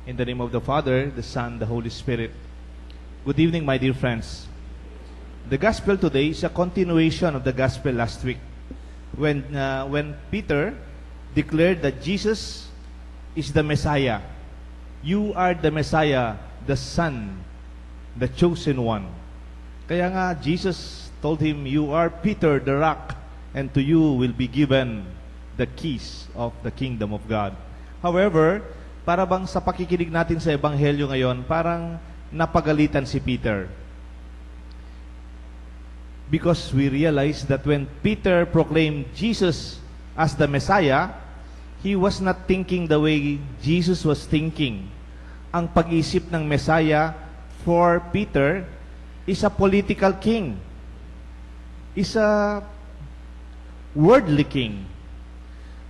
In the name of the Father, the Son, the Holy Spirit. Good evening, my dear friends. The Gospel today is a continuation of the Gospel last week, when Peter declared that Jesus is the Messiah. You are the Messiah, the Son, the chosen one. Kaya nga, Jesus told him, you are Peter the rock, and to you will be given the keys of the kingdom of God. However, para bang sa pakikinig natin sa Ebanghelyo ngayon, parang napagalitan si Peter. Because we realize that when Peter proclaimed Jesus as the Messiah, he was not thinking the way Jesus was thinking. Ang pag-isip ng Messiah for Peter is a political king, is a worldly king.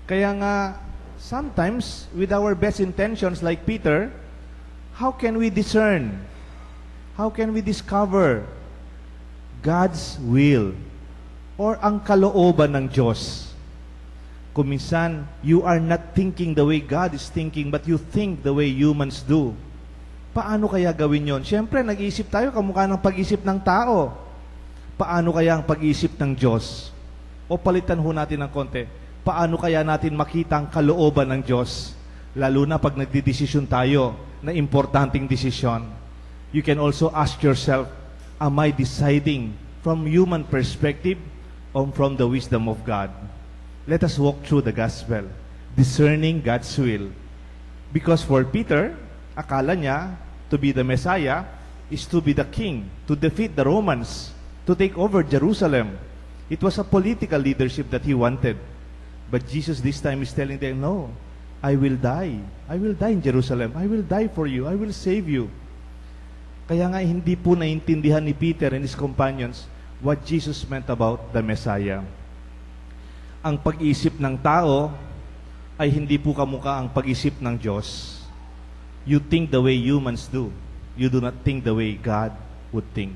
Kaya nga, sometimes, with our best intentions like Peter, how can we discern? How can we discover God's will or ang kalooban ng Diyos? Kung minsan, you are not thinking the way God is thinking, but you think the way humans do. Paano kaya gawin yon? Siyempre, nag-iisip tayo kamukha ng pag-isip ng tao. Paano kaya ang pag-isip ng Diyos? O palitan ho natin ng konti. Paano kaya natin makita ang kalooban ng Diyos? Lalo na pag nagdidesisyon tayo na importanteng desisyon. You can also ask yourself, am I deciding from human perspective or from the wisdom of God? Let us walk through the gospel, discerning God's will. Because for Peter, akala niya to be the Messiah is to be the king, to defeat the Romans, to take over Jerusalem. It was a political leadership that he wanted. But Jesus this time is telling them, no, I will die. I will die in Jerusalem. I will die for you. I will save you. Kaya nga hindi po naintindihan ni Peter and his companions what Jesus meant about the Messiah. Ang pag-isip ng tao ay hindi po kamukha ang pag-isip ng Diyos. You think the way humans do. You do not think the way God would think.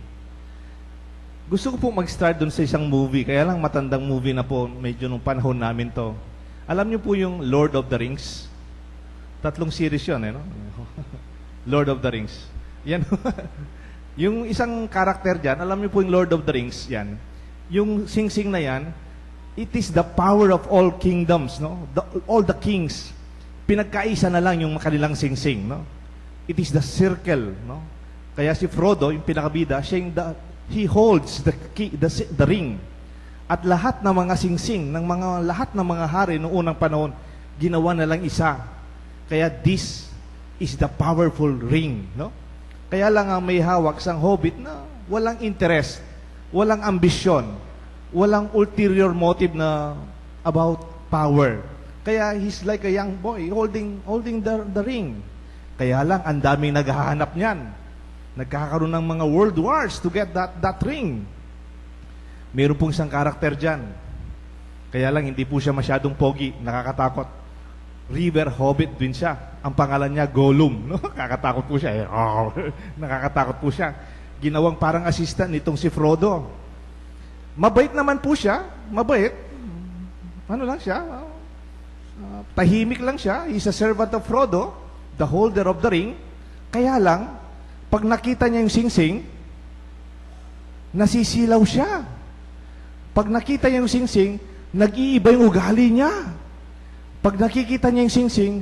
Gusto ko po mag-start dun sa isang movie, kaya lang matandang movie na po, medyo nung panahon namin to. Alam niyo po yung Lord of the Rings? 3 series yun, no? Lord of the Rings. Yan. Yung isang karakter dyan, alam niyo po yung Lord of the Rings, yan. Yung sing-sing na yan, it is the power of all kingdoms, no? All the kings. Pinagkaisa na lang yung kanilang sing-sing, no? It is the circle, no? Kaya si Frodo, yung pinakabida, siya yung he holds the key, the ring. At lahat ng mga singsing, lahat ng mga hari noong unang panahon, ginawa na lang isa. Kaya this is the powerful ring, no? Kaya lang ang may hawak sang hobbit na walang interest, walang ambisyon, walang ulterior motive na about power. Kaya he's like a young boy holding the ring. Kaya lang ang daming naghahanap niyan. Nagkakaroon ng mga world wars to get that ring. Meron pong isang karakter dyan. Kaya lang hindi po siya masyadong pogi, nakakatakot. River Hobbit din siya. Ang pangalan niya Gollum, no? Nakakatakot po siya. Nakakatakot po siya. Ginawang parang assistant nitong si Frodo. Mabait naman po siya, mabait. Ano lang siya? Tahimik lang siya. He's a servant of Frodo, the holder of the ring. Kaya lang, pag nakita niya yung singsing, nasisilaw siya. Pag nakita niya yung singsing, nag-iiba yung ugali niya. Pag nakikita niya yung singsing,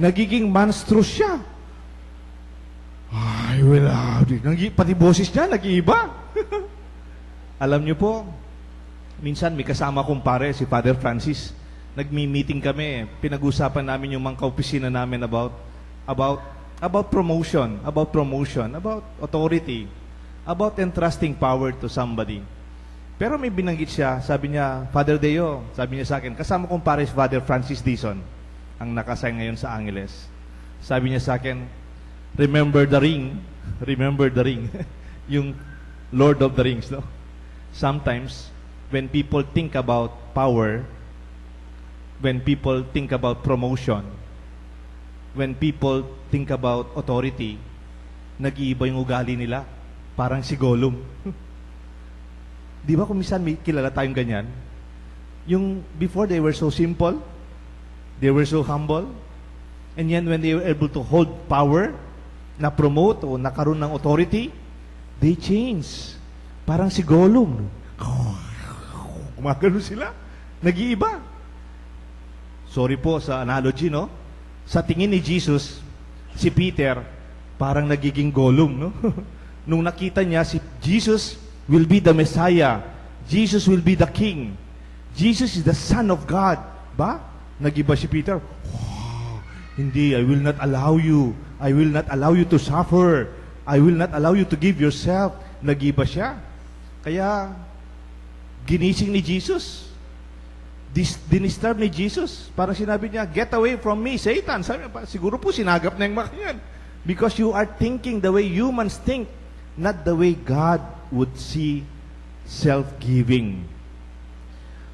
nagiging monstrous siya. Ay, wala. Pati boses niya, nag-iiba. Alam niyo po, minsan may kasama kong pare, si Father Francis. Nagmi-meeting kami. Pinag-usapan namin yung mga kaopisina namin about promotion, about authority, about entrusting power to somebody. Pero may binanggit siya, sabi niya, Father Deo, sabi niya sa akin, kasama kong pare si Father Francis Dizon, ang nakasign ngayon sa Angeles. Sabi niya sa akin, remember the ring, yung Lord of the Rings, no? Sometimes, when people think about power, when people think about promotion, when people think about authority, nag-iiba yung ugali nila. Parang si Gollum. Di ba kung minsan may kilala tayong ganyan? Yung before they were so simple, they were so humble, And yet, when they were able to hold power, na-promote o nakaroon ng authority, they change. Parang si Gollum. Gumagano sila. Nag-iiba. Sorry po sa analogy, no? Sa tingin ni Jesus, si Peter, parang nagiging Gollum, no? Nung nakita niya, si Jesus will be the Messiah. Jesus will be the King. Jesus is the Son of God. Ba? Nag-iba si Peter. Hindi, I will not allow you. I will not allow you to suffer. I will not allow you to give yourself. Nag-iba siya. Kaya, ginising ni Jesus. Dinisturb ni Jesus. Parang sinabi niya, get away from me, Satan. Sabi niya, siguro po sinagap na yung makayan. Because you are thinking the way humans think, not the way God would see self-giving.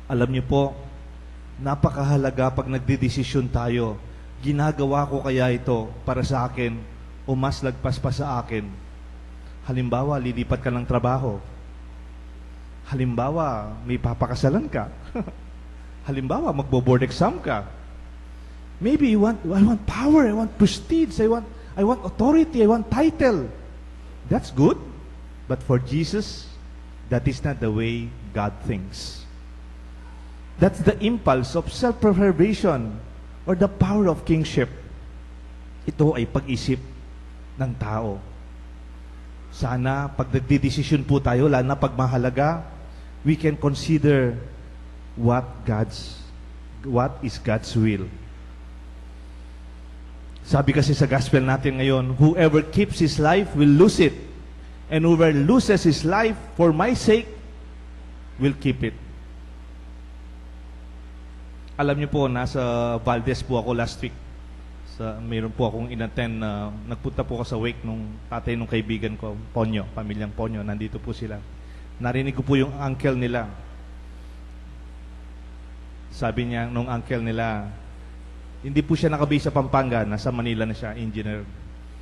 Alam niyo po, napakahalaga pag nagdedesisyon tayo. Ginagawa ko kaya ito para sa akin o mas lagpas pa sa akin? Halimbawa, lilipat ka ng trabaho. Halimbawa, may papakasalan ka. Halimbawa, magbo-board exam ka. Maybe I want power, I want prestige, I want authority, I want title. That's good. But for Jesus, that is not the way God thinks. That's the impulse of self-preservation or the power of kingship. Ito ay pag-isip ng tao. Sana, pag nagdidesisyon po tayo, lalo na pag mahalaga, we can consider what is God's will. Sabi kasi sa gospel natin ngayon, whoever keeps his life will lose it, and whoever loses his life for my sake will keep it. Alam niyo po, nasa Valdez po ako last week. Mayroon po akong inattend na nagpunta po ako sa wake nung tatay nung kaibigan ko, Ponyo, pamilyang Ponyo, nandito po sila. Narinig ko po yung uncle nila. Sabi niya, nung uncle nila, hindi po siya nakabase sa Pampanga, nasa Manila na siya, Engineer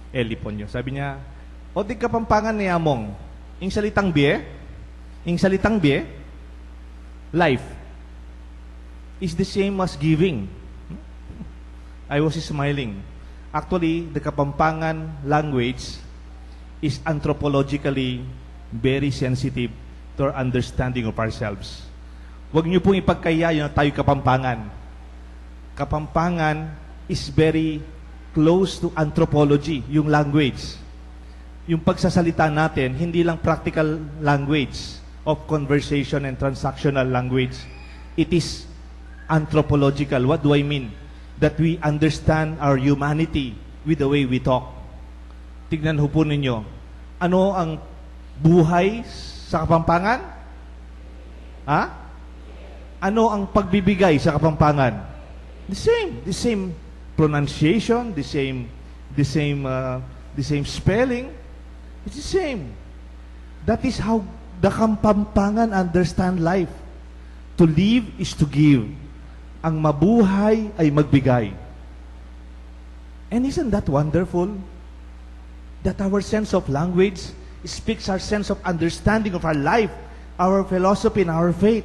Eli Ponyo. Sabi niya, o di ka Pampangan ni Among, ing salitang biye, life is the same as giving. I was smiling. Actually, the Kapampangan language is anthropologically very sensitive to our understanding of ourselves. Huwag niyo pong ipagkaya yun na tayo Kapampangan. Kapampangan is very close to anthropology, yung language. Yung pagsasalita natin, hindi lang practical language of conversation and transactional language. It is anthropological. What do I mean? That we understand our humanity with the way we talk. Tignan ho po ninyo. Ano ang buhay sa Kapampangan? Ha? Ano ang pagbibigay sa Kapampangan? The same pronunciation, the same spelling. It's the same. That is how the Kapampangan understand life. To live is to give. Ang mabuhay ay magbigay. And isn't that wonderful? That our sense of language speaks our sense of understanding of our life, our philosophy, and our faith.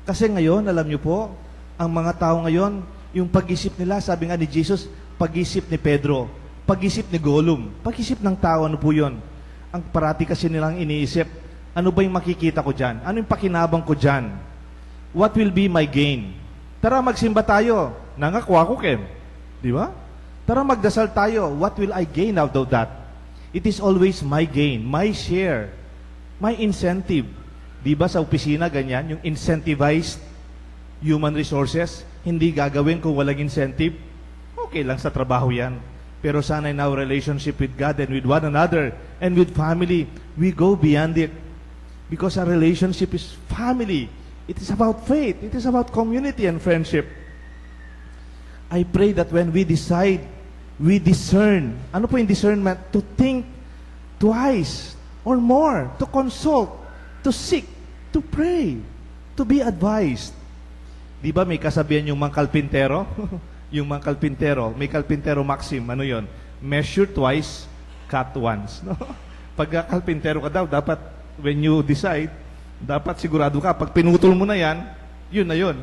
Kasi ngayon, alam niyo po, ang mga tao ngayon, yung pag-isip nila, sabi nga ni Jesus, pag-isip ni Pedro, pag-isip ni Gollum, pag-isip ng tao, ano po yun? Ang parati kasi nilang iniisip, ano ba yung makikita ko dyan? Ano yung pakinabang ko dyan? What will be my gain? Tara, magsimba tayo. Nangakwa ko, Ken. Di ba? Tara, magdasal tayo. What will I gain out of that? It is always my gain, my share, my incentive. Di ba sa opisina ganyan, yung incentivized human resources, hindi gagawin kung walang incentive? Okay lang sa trabaho yan. Pero sana in our relationship with God and with one another and with family, we go beyond it. Because our relationship is family. It is about faith. It is about community and friendship. I pray that when we decide, we discern. Ano po yung discernment? To think twice or more, to consult, to seek, to pray, to be advised. Di ba may kasabihan yung mga kalpintero? Yung mga kalpintero, may kalpintero maxim, ano yon? Measure twice, cut once. No? Pag kalpintero ka daw, dapat when you decide, dapat sigurado ka, pag pinutol mo na yan, yun na yun.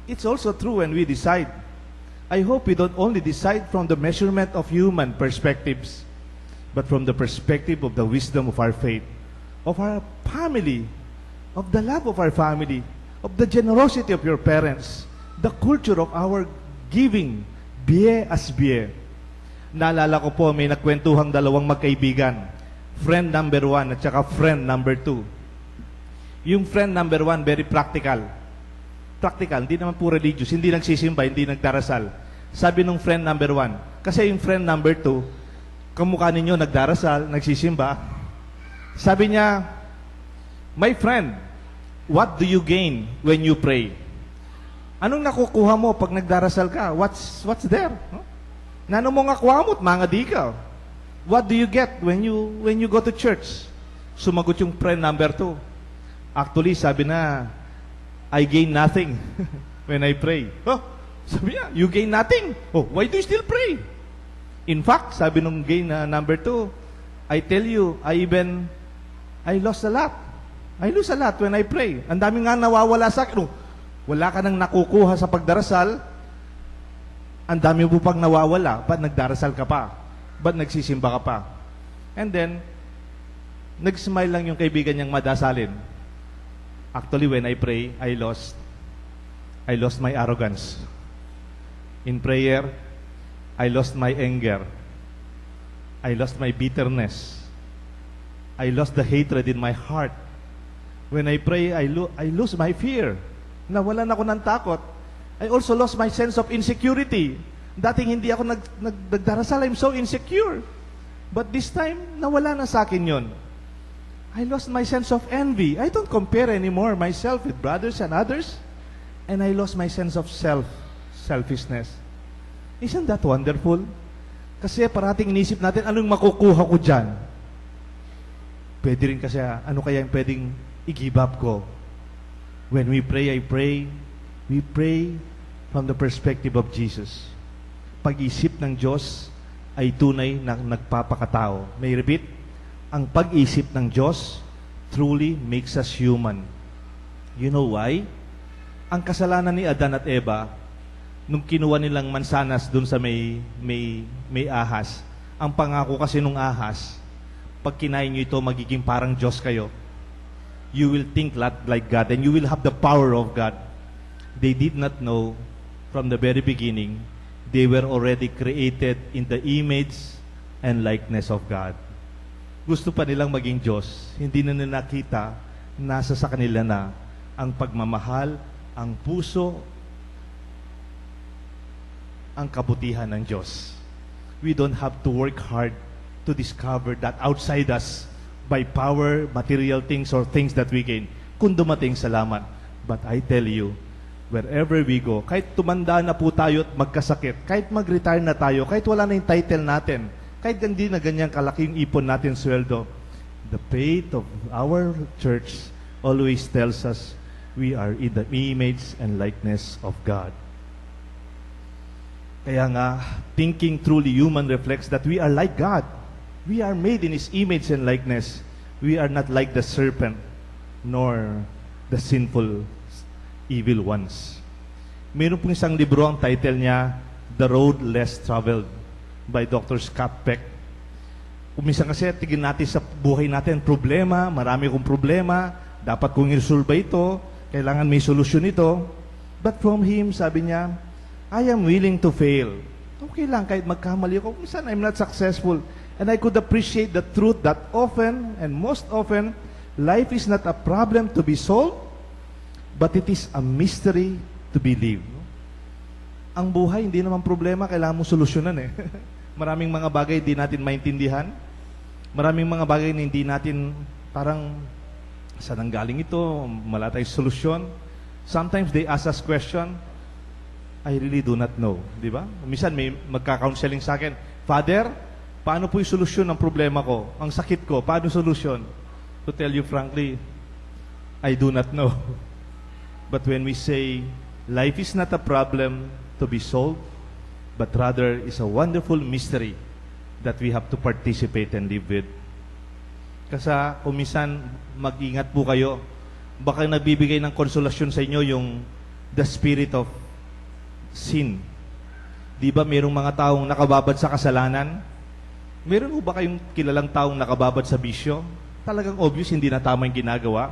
It's also true when we decide. I hope we don't only decide from the measurement of human perspectives, but from the perspective of the wisdom of our faith, of our family, of the love of our family, of the generosity of your parents, the culture of our giving, biye as biye. Naalala ko po, may nagkwentuhang dalawang magkaibigan, friend number 1 at saka friend number 2. Yung friend number 1, very practical. Practical, hindi naman po religious, hindi nagsisimba, hindi nagdarasal. Sabi nung friend number 1, kasi yung friend number 2, kamukha ninyo nagdarasal, nagsisimba. Sabi niya, my friend, what do you gain when you pray? Anong nakukuha mo pag nagdarasal ka? What's there? Huh? Nano mo nga kuha mo at mga di ka? What do you get when you go to church? Sumagot yung friend number 2. Actually, sabi na, I gain nothing when I pray. Oh, sabi niya, you gain nothing. Oh, why do you still pray? In fact, sabi nung gain na number 2, I tell you, I lost a lot. I lose a lot when I pray. Ang dami nga nawawala sa akin. Oh, wala ka nang nakukuha sa pagdarasal. Ang dami mo pang nawawala. Ba't nagdarasal ka pa? Ba't nagsisimba ka pa? And then, nag-smile lang yung kaibigan niyang madasalin. Actually, when I pray, I lost my arrogance. In prayer, I lost my anger. I lost my bitterness. I lost the hatred in my heart. When I pray, I lose my fear. Nawalan ako ng takot. I also lost my sense of insecurity. Dating hindi ako nagdarasal, I'm so insecure. But this time, nawala na sa akin yon. I lost my sense of envy. I don't compare anymore myself with brothers and others. And I lost my sense of selfishness. Isn't that wonderful? Kasi parating inisip natin, anong makukuha ko dyan? Pwede rin kasi, ano kaya yung pwedeng i-give up ko? When we pray, we pray from the perspective of Jesus. Pag-isip ng Diyos ay tunay na nagpapakatao. May repeat? Ang pag-isip ng Diyos truly makes us human. You know why? Ang kasalanan ni Adan at Eva, nung kinuha nilang mansanas dun sa may ahas, ang pangako kasi nung ahas, pag kinain nyo ito, magiging parang Diyos kayo. You will think like God and you will have the power of God. They did not know from the very beginning, they were already created in the image and likeness of God. Gusto pa nilang maging Diyos, hindi na nila nakita, nasa sa kanila na ang pagmamahal, ang puso, ang kabutihan ng Diyos. We don't have to work hard to discover that outside us by power, material things, or things that we gain. Kung dumating, salamat. But I tell you, wherever we go, kahit tumanda na po tayo at magkasakit, kahit mag-retire na tayo, kahit wala na yung title natin, kahit hindi na ganyan kalaking ipon natin sweldo, the faith of our church always tells us we are in the image and likeness of God. Kaya nga, thinking truly human reflects that we are like God. We are made in His image and likeness. We are not like the serpent, nor the sinful, evil ones. Mayroon pong isang libro, ang title niya, The Road Less Traveled, by Dr. Scott Peck. Uminsan kasi, tignan natin sa buhay natin, problema, marami kong problema, dapat kong i-resolve ito, kailangan may solusyon ito. But from him, sabi niya, I am willing to fail. Okay lang, kahit magkamali ako, minsan I'm not successful. And I could appreciate the truth that often, and most often, life is not a problem to be solved, but it is a mystery to be lived. Ang buhay, hindi naman problema, kailangan mo solusyonan eh. Maraming mga bagay hindi natin maintindihan. Maraming mga bagay na hindi natin parang saan ang galing ito, wala tayong solusyon. Sometimes they ask us question, I really do not know. Di ba? Minsan may magka-counseling sa akin, Father, paano po yung solusyon ng problema ko? Ang sakit ko, paano solusyon? To tell you frankly, I do not know. But when we say, life is not a problem to be solved, but rather is a wonderful mystery that we have to participate and live with. Kasi kung minsan, mag-ingat po kayo, baka nagbibigay ng konsolasyon sa inyo yung the spirit of sin. Di ba mayroong mga taong nakababad sa kasalanan? Meron ho ba kayong kilalang taong nakababad sa bisyo? Talagang obvious, hindi na tama yung ginagawa.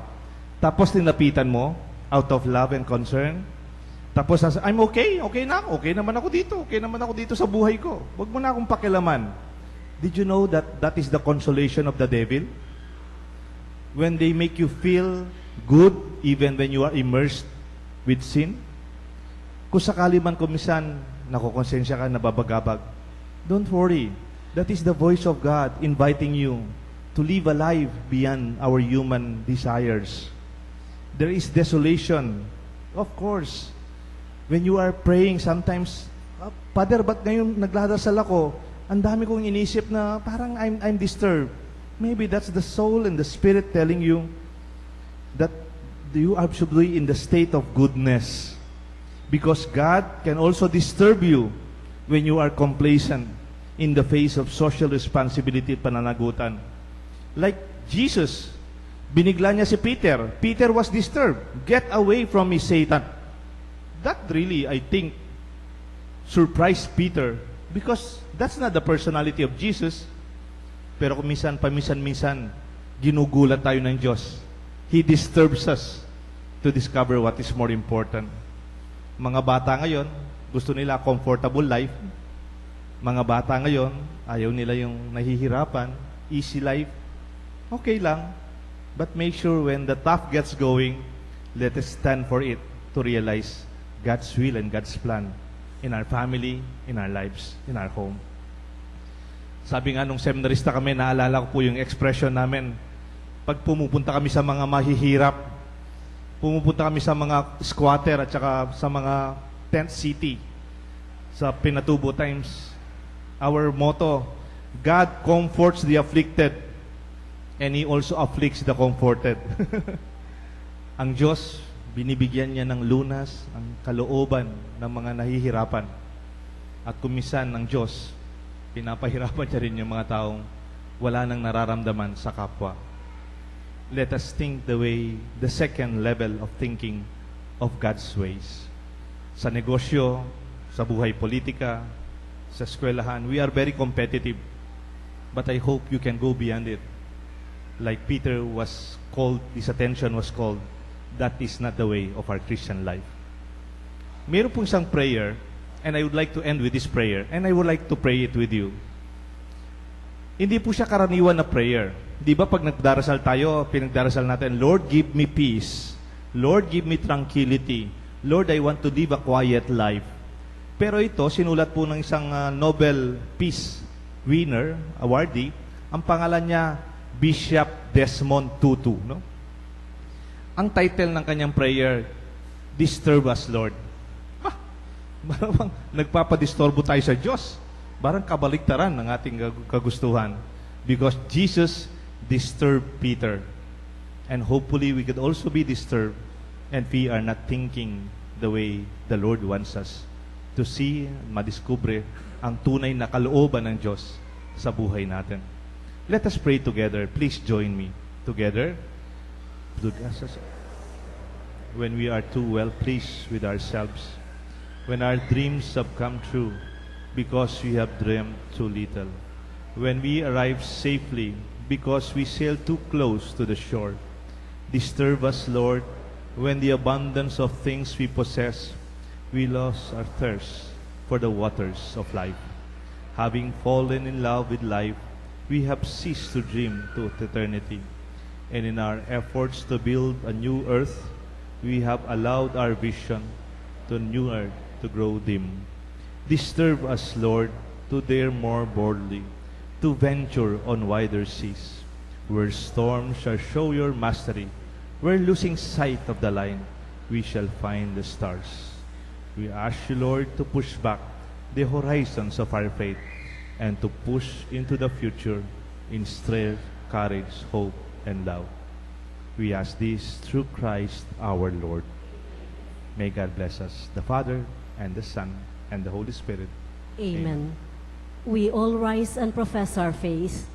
Tapos tinapitan mo, out of love and concern. Tapos, I'm okay, okay na ako, okay naman ako dito sa buhay ko. Huwag mo na akong pakilaman. Did you know that that is the consolation of the devil? When they make you feel good, even when you are immersed with sin? Kung sakali man kumisan, nakukonsensya ka, nababagabag, don't worry. That is the voice of God inviting you to live a life beyond our human desires. There is desolation. Of course, when you are praying, sometimes, Father, ba't ngayon nagladasal ako? Ang dami kong inisip na parang I'm disturbed. Maybe that's the soul and the spirit telling you that you are should be in the state of goodness. Because God can also disturb you when you are complacent in the face of social responsibility at pananagutan. Like Jesus, binigla niya si Peter. Peter was disturbed. Get away from me, Satan. That really, I think, surprised Peter because that's not the personality of Jesus. Pero kung paminsan-minsan, ginugulat tayo ng Diyos. He disturbs us to discover what is more important. Mga bata ngayon, gusto nila comfortable life. Mga bata ngayon, ayaw nila yung nahihirapan, easy life. Okay lang. But make sure when the tough gets going, let us stand for it to realize God's will and God's plan in our family, in our lives, in our home. Sabi nga nung seminarista kami, naalala ko po yung expression namin, pag pumupunta kami sa mga mahihirap, pumupunta kami sa mga squatter at saka sa mga tent city, sa Pinatubo Times, our motto, God comforts the afflicted and He also afflicts the comforted. Ang Diyos, binibigyan niya ng lunas ang kalooban ng mga nahihirapan. At kumisan ng Diyos, pinapahirapan niya rin yung mga taong wala nang nararamdaman sa kapwa. Let us think the second level of thinking of God's ways. Sa negosyo, sa buhay politika, sa eskwelahan, we are very competitive. But I hope you can go beyond it. Like Peter was called, his attention was called, that is not the way of our Christian life. Meron pong isang prayer, and I would like to end with this prayer, and I would like to pray it with you. Hindi po siya karaniwan na prayer. Di ba pag nagdarasal tayo, pinagdarasal natin, Lord, give me peace. Lord, give me tranquility. Lord, I want to live a quiet life. Pero ito, sinulat po ng isang Nobel Peace winner, awardee, ang pangalan niya, Bishop Desmond Tutu. No? Ang title ng kanyang prayer, Disturb Us, Lord. Parang nagpapadisturbo tayo sa Diyos. Parang kabaliktaran ng ating kagustuhan. Because Jesus disturbed Peter. And hopefully we could also be disturbed and we are not thinking the way the Lord wants us to see, madiskubre ang tunay na kalooban ng Diyos sa buhay natin. Let us pray together. Please join me. Together. When we are too well pleased with ourselves, when our dreams have come true because we have dreamed too little, when we arrive safely because we sail too close to the shore, disturb us, Lord, when the abundance of things we possess, we lost our thirst for the waters of life. Having fallen in love with life, we have ceased to dream to eternity. And in our efforts to build a new earth, we have allowed our vision to new earth to grow dim. Disturb us, Lord, to dare more boldly, to venture on wider seas, where storms shall show your mastery, where losing sight of the line, we shall find the stars. We ask you, Lord, to push back the horizons of our faith and to push into the future in strength, courage, hope, and love. We ask this through Christ our Lord. May God bless us, the Father, and the Son, and the Holy Spirit. Amen. We all rise and profess our faith.